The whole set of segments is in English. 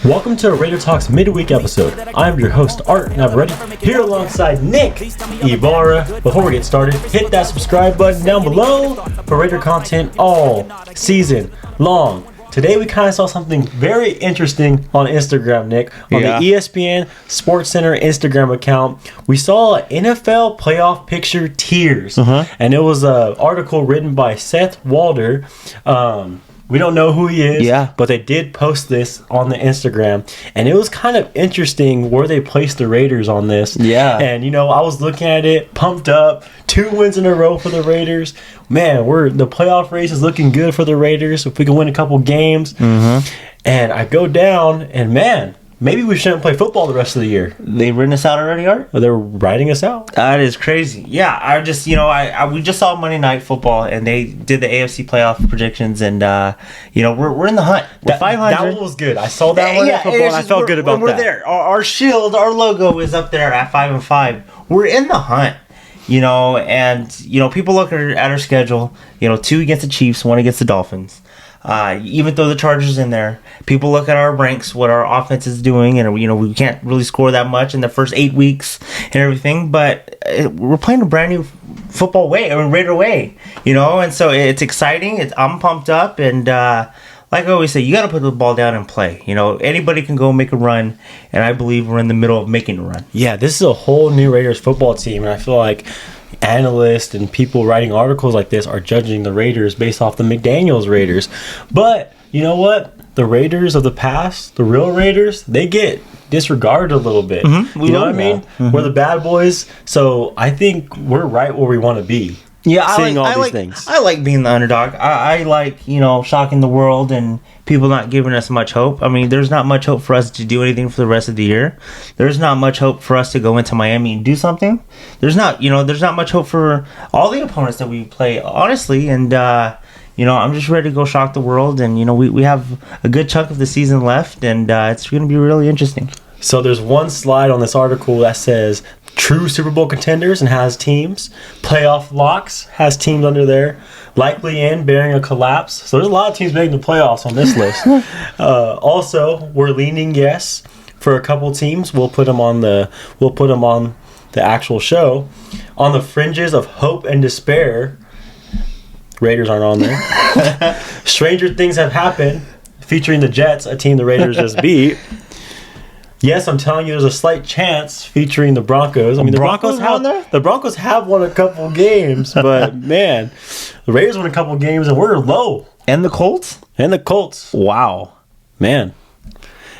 Welcome to Raider Talks midweek episode. I'm your host, Art Navarrete, here alongside Nick Ibarra. Before we get started, hit that subscribe button down below for Raider content all season long. Today we kind of saw something very interesting on Instagram, Nick. On the ESPN SportsCenter Instagram account, we saw NFL playoff picture tiers. And it was an article written by Seth Walder. We don't know who he is, but they did post this on the Instagram, and it was kind of interesting where they placed the Raiders on this. And, you know, I was looking at it, pumped up, 2 wins in a row for the Raiders. Man, the playoff race is looking good for the Raiders. If we can win a couple games. And I go down, and man, maybe we shouldn't play football the rest of the year. They've written us out already, Art? They're writing us out. That is crazy. Yeah, we just saw Monday Night Football, and they did the AFC playoff predictions, and we're in the hunt. We're 500. That was good. I saw that one in football, and I felt good about that. We're there. Our shield, our logo is up there at 5-5. We're in the hunt. And people look at our schedule. 2 against the Chiefs, 1 against the Dolphins. Even though the Chargers in there, people look at our ranks, what our offense is doing, and we can't really score that much in the first 8 weeks and everything. But we're playing a brand new football way, Raider way, and so it's exciting. I'm pumped up, and like I always say, you got to put the ball down and play. Anybody can go make a run, and I believe we're in the middle of making a run. Yeah, this is a whole new Raiders football team, and I feel like analysts and people writing articles like this are judging the Raiders based off the McDaniels Raiders. But you know what? The Raiders of the past, the real Raiders, they get disregarded a little bit. You know what I mean? We're the bad boys, so I think we're right where we want to be. Yeah, I like being the underdog. I like, shocking the world and people not giving us much hope. I mean, there's not much hope for us to do anything for the rest of the year. There's not much hope for us to go into Miami and do something. There's not much hope for all the opponents that we play, honestly. And, I'm just ready to go shock the world. And, we have a good chunk of the season left, and it's going to be really interesting. So there's one slide on this article that says true Super Bowl contenders and has teams. Playoff locks has teams under there. Likely in, bearing a collapse. So there's a lot of teams making the playoffs on this list. Also, we're leaning yes for a couple teams. We'll put them on the actual show. On the fringes of hope and despair, Raiders aren't on there. Stranger things have happened, featuring the Jets, a team the Raiders just beat. Yes, I'm telling you, there's a slight chance featuring the Broncos. I mean, the Broncos have won a couple games, but man, the Raiders won a couple games and we're low. And the Colts? Wow. Man.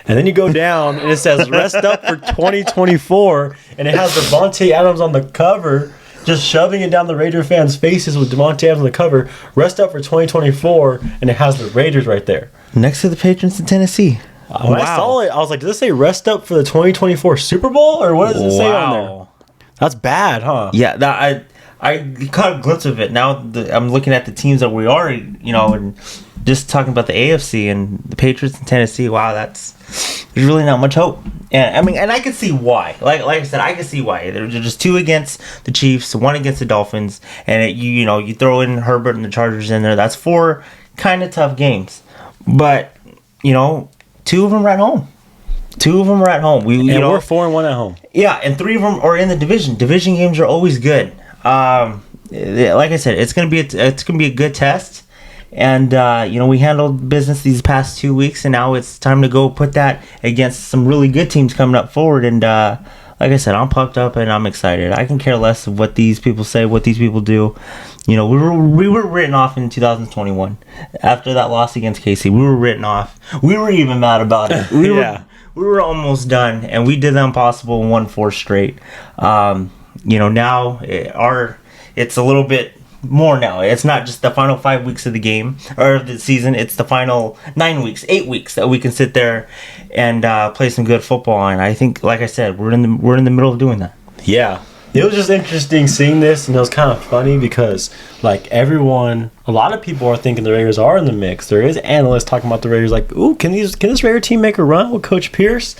And then you go down and it says rest up for 2024, and it has Devontae Adams on the cover, just shoving it down the Raider fans' faces with Devontae Adams on the cover. Rest up for 2024, and it has the Raiders right there. Next to the Patriots in Tennessee. When I saw it, I was like, does it say rest up for the 2024 Super Bowl? Or what does it say on there? That's bad, huh? Yeah, I caught a glimpse of it. Now I'm looking at the teams that we are, and just talking about the AFC and the Patriots in Tennessee. Wow, there's really not much hope. And I can see why. Like I said, I can see why. There's just 2 against the Chiefs, 1 against the Dolphins, and you throw in Herbert and the Chargers in there. That's 4 kind of tough games. But 2 of them are at home. We're 4-1 at home. Yeah, and 3 of them are in the division. Division games are always good. Like I said, it's gonna be a good test. And we handled business these past 2 weeks, and now it's time to go put that against some really good teams coming up forward. And like I said, I'm pumped up and I'm excited. I can care less of what these people say, what these people do. We were written off in 2021 after that loss against KC. We were written off. We were even mad about it. We were almost done, and we did the impossible and won 4 straight. Now it's a little bit more now. It's not just the final 5 weeks of the game or of the season. It's the final 9 weeks, 8 weeks that we can sit there and play some good football. And I think, like I said, we're in the middle of doing that. Yeah. It was just interesting seeing this, and it was kind of funny because, like, a lot of people are thinking the Raiders are in the mix. There is analysts talking about the Raiders like, ooh, can this Raider team make a run with Coach Pierce?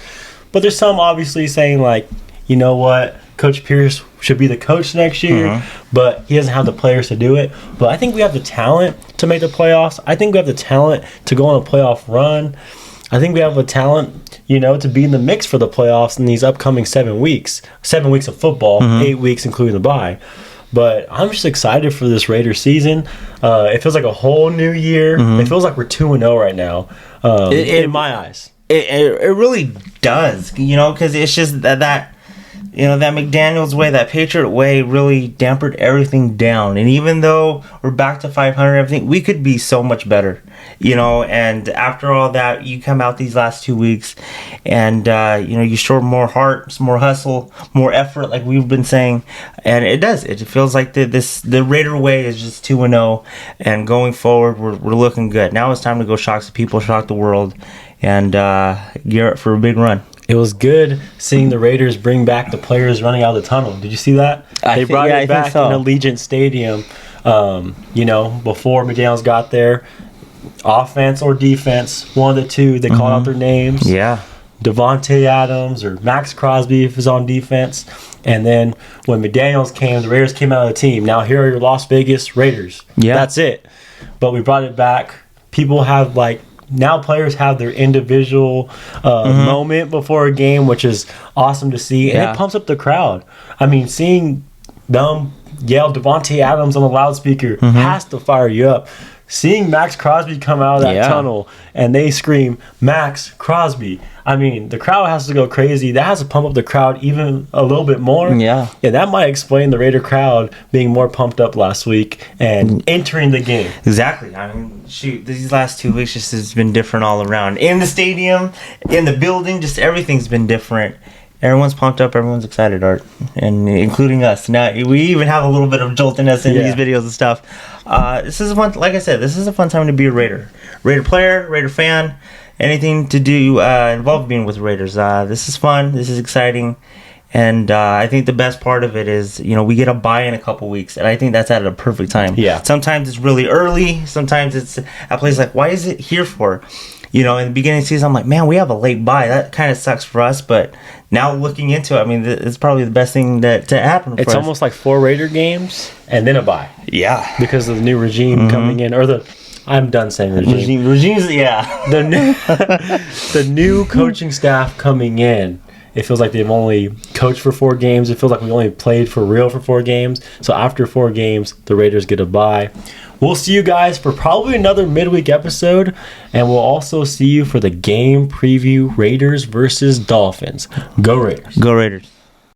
But there's some obviously saying, like, you know what, Coach Pierce should be the coach next year, but he doesn't have the players to do it. But I think we have the talent to make the playoffs. I think we have the talent to go on a playoff run. I think we have a talent, to be in the mix for the playoffs in these upcoming 7 weeks. 7 weeks of football, 8 weeks including the bye. But I'm just excited for this Raiders season. It feels like a whole new year. It feels like we're 2-0 right now, in my eyes. It really does, because it's just that McDaniels way, that Patriot way really dampened everything down. And even though we're back to 500 and everything, we could be so much better, and after all that, you come out these last 2 weeks and, you show more heart, more hustle, more effort, like we've been saying. And it does. It feels like the Raider way is just 2-0. And going forward, we're looking good. Now it's time to go shock some people, shock the world, and gear up for a big run. It was good seeing the Raiders bring back the players running out of the tunnel. Did you see that? They brought it back in Allegiant Stadium, before McDaniels got there. Offense or defense, one of the two. They called out their names. Yeah. Devontae Adams or Max Crosby if he's on defense. And then when McDaniels came, the Raiders came out of the team. Now here are your Las Vegas Raiders. Yeah. That's it. But we brought it back. People have now players have their individual moment before a game, which is awesome to see. And it pumps up the crowd. I mean, seeing them yell Devontae Adams on the loudspeaker has to fire you up. Seeing Max Crosby come out of that tunnel and they scream, Max Crosby. I mean, the crowd has to go crazy. That has to pump up the crowd even a little bit more. Yeah, that might explain the Raider crowd being more pumped up last week and entering the game. Exactly. I mean, shoot, these last 2 weeks just has been different all around. In the stadium, in the building, just everything's been different. Everyone's pumped up. Everyone's excited, Art, and including us. Now we even have a little bit of joltiness in these videos and stuff. This is one, like I said, this is a fun time to be a Raider player, Raider fan, anything to do involved being with the Raiders. This is fun. This is exciting, and I think the best part of it is we get a bye in a couple weeks, and I think that's at a perfect time. Yeah. Sometimes it's really early. Sometimes it's a place like, why is it here for? In the beginning of the season, I'm like, man, we have a late bye. That kind of sucks for us. But now looking into it, I mean, it's probably the best thing to happen for us. It's almost like 4 Raider games and then a bye. Yeah. Because of the new regime coming in. I'm done saying regime. Regimes, yeah. The new coaching staff coming in. It feels like they've only coached for 4 games. It feels like we only played for real for 4 games. So after 4 games, the Raiders get a bye. We'll see you guys for probably another midweek episode, and we'll also see you for the game preview, Raiders versus Dolphins. Go Raiders. Go Raiders.